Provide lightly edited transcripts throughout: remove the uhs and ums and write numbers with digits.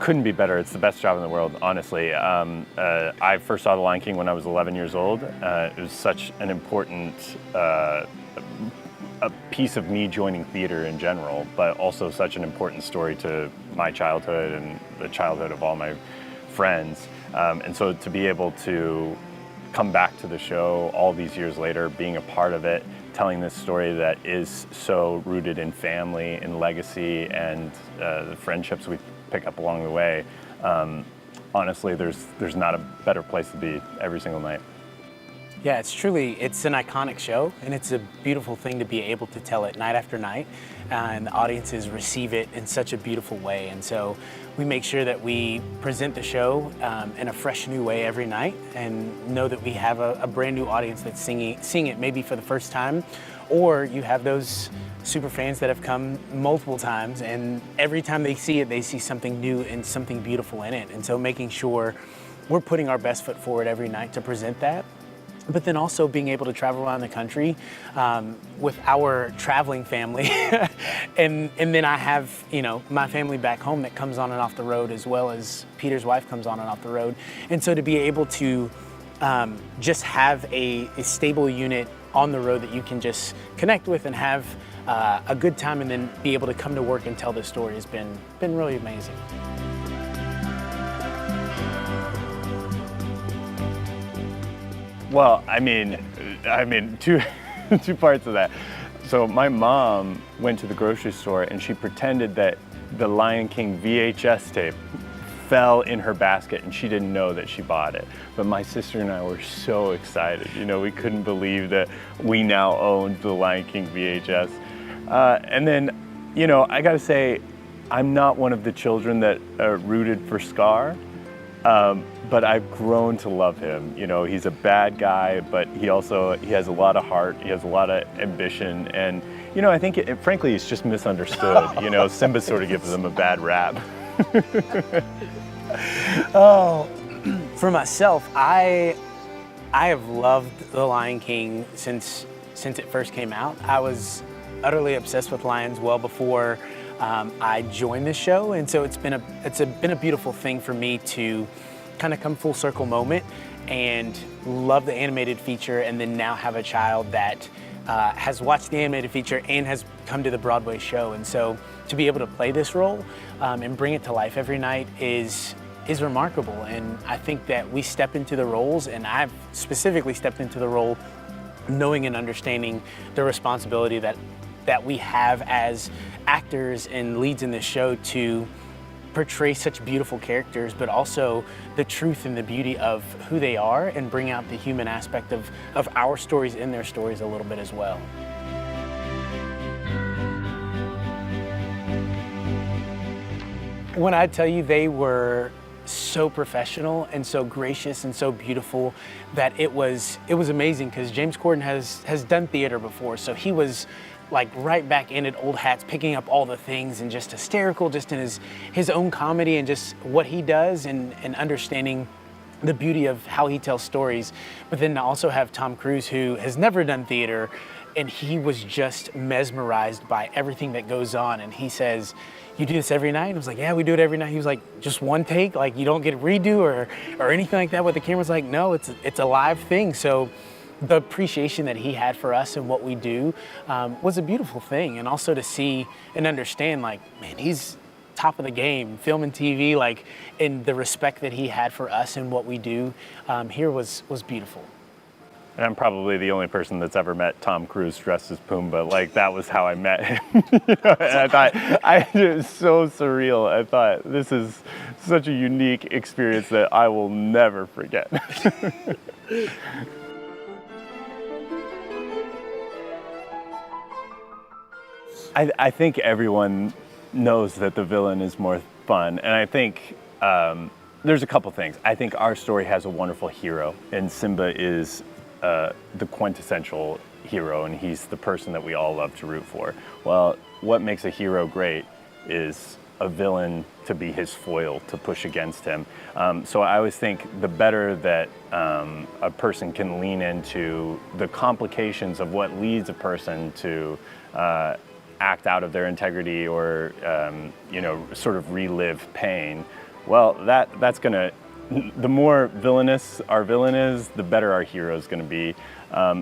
couldn't be better. It's the best job in the world, honestly. I first saw The Lion King when I was 11 years old. It was such an important a piece of me joining theater in general, but also such an important story to my childhood and the childhood of all my friends. And so to be able to come back to the show all these years later, being a part of it, telling this story that is so rooted in family and legacy and the friendships we pick up along the way, honestly, there's not a better place to be every single night. Yeah, it's an iconic show, and it's a beautiful thing to be able to tell it night after night, and the audiences receive it in such a beautiful way. And so we make sure that we present the show in a fresh new way every night, and know that we have a brand new audience that's seeing it maybe for the first time, or you have those super fans that have come multiple times, and every time they see it, they see something new and something beautiful in it. And so making sure we're putting our best foot forward every night to present that. But then also being able to travel around the country with our traveling family. and then I have, my family back home that comes on and off the road, as well as Peter's wife comes on and off the road. And so to be able to just have a stable unit on the road that you can just connect with and have a good time, and then be able to come to work and tell this story has been really amazing. Well, I mean, two parts of that. So my mom went to the grocery store and she pretended that the Lion King VHS tape fell in her basket and she didn't know that she bought it. But my sister and I were so excited. We couldn't believe that we now owned the Lion King VHS. And then, I gotta say, I'm not one of the children that rooted for Scar. But I've grown to love him. He's a bad guy, but he has a lot of heart, he has a lot of ambition, and I think frankly it's just misunderstood. Simba sort of gives him a bad rap. Oh, for myself, I have loved The Lion King since it first came out. I was utterly obsessed with lions well before I joined this show, and so it's been a beautiful thing for me to kind of come full circle moment and love the animated feature, and then now have a child that has watched the animated feature and has come to the Broadway show. And so to be able to play this role and bring it to life every night is remarkable. And I think that we step into the roles, and I've specifically stepped into the role knowing and understanding the responsibility that we have as actors and leads in this show to portray such beautiful characters, but also the truth and the beauty of who they are, and bring out the human aspect of our stories in their stories a little bit as well. When I tell you they were so professional and so gracious and so beautiful, that it was amazing, because James Corden has done theater before, so he was like right back in it, old hats, picking up all the things, and just hysterical just in his own comedy and just what he does, and understanding the beauty of how he tells stories. But then to also have Tom Cruise, who has never done theater, and he was just mesmerized by everything that goes on. And he says, "You do this every night?" And I was like, "Yeah, we do it every night." He was like, "Just one take? Like you don't get a redo or anything like that?" With the camera's like, "No, it's a live thing." So the appreciation that he had for us and what we do was a beautiful thing. And also to see and understand, like, man, he's top of the game, film and TV, like, and the respect that he had for us and what we do here was beautiful. And I'm probably the only person that's ever met Tom Cruise dressed as Pumbaa. Like, that was how I met him. And I thought, it was so surreal. I thought, this is such a unique experience that I will never forget. I think everyone knows that the villain is more fun, and I think there's a couple things. I think our story has a wonderful hero, and Simba is the quintessential hero, and he's the person that we all love to root for. Well, what makes a hero great is a villain to be his foil, to push against him. So I always think the better that a person can lean into the complications of what leads a person to act out of their integrity or sort of relive pain, well, that's gonna, the more villainous our villain is, the better our hero is gonna be.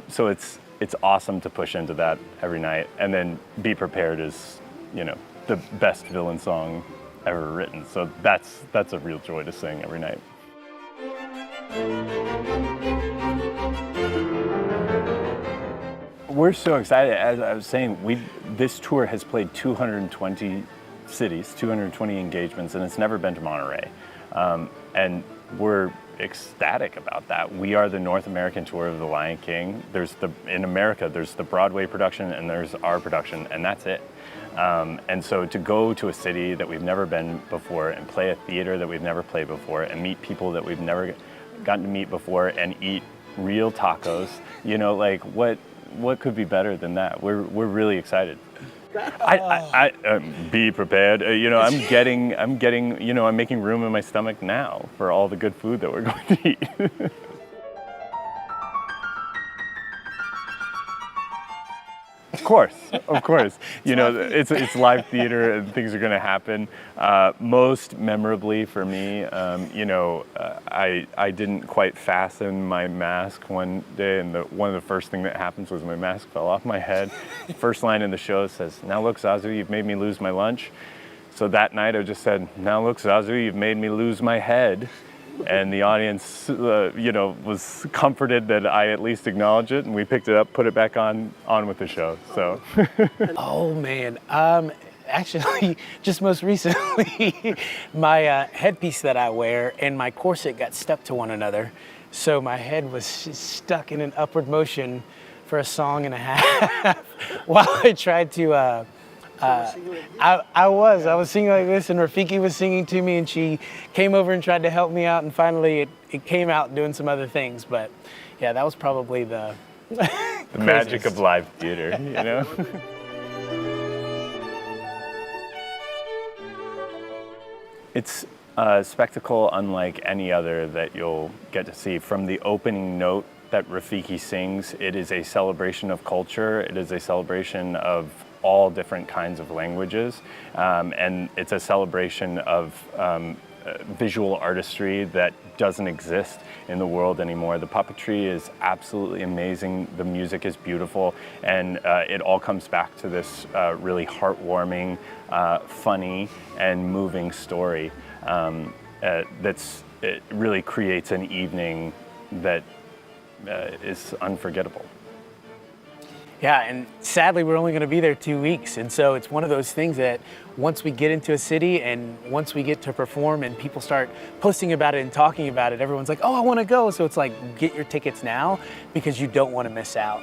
So it's awesome to push into that every night, and then Be Prepared is, the best villain song ever written. So that's a real joy to sing every night. We're so excited. As I was saying, this tour has played 220 cities, 220 engagements, and it's never been to Monterrey. And we're ecstatic about that. We are the North American tour of The Lion King. In America, there's the Broadway production and there's our production, and that's it. And so to go to a city that we've never been before and play a theater that we've never played before and meet people that we've never gotten to meet before and eat real tacos, what could be better than that? We're really excited. Be prepared. I'm making room in my stomach now for all the good food that we're going to eat. Of course. It's live theater and things are going to happen. Most memorably for me, I didn't quite fasten my mask one day, and one of the first thing that happens was my mask fell off my head. First line in the show says, "Now look, Zazu, you've made me lose my lunch." So that night I just said, "Now look, Zazu, you've made me lose my head." And the audience, was comforted that I at least acknowledged it, and we picked it up, put it back on with the show. So. Oh man, actually, just most recently, my headpiece that I wear and my corset got stuck to one another, so my head was stuck in an upward motion for a song and a half while I tried to. I was singing like this, and Rafiki was singing to me, and she came over and tried to help me out, and finally it came out doing some other things. But yeah, that was probably the magic of live theater, It's a spectacle unlike any other that you'll get to see. From the opening note that Rafiki sings, it is a celebration of culture. It is a celebration of all different kinds of languages, and it's a celebration of visual artistry that doesn't exist in the world anymore. The puppetry is absolutely amazing, the music is beautiful, and it all comes back to this really heartwarming, funny, and moving story it really creates an evening that is unforgettable. Yeah, and sadly, we're only going to be there 2 weeks. And so it's one of those things that once we get into a city and once we get to perform and people start posting about it and talking about it, everyone's like, oh, I want to go. So it's like, get your tickets now because you don't want to miss out.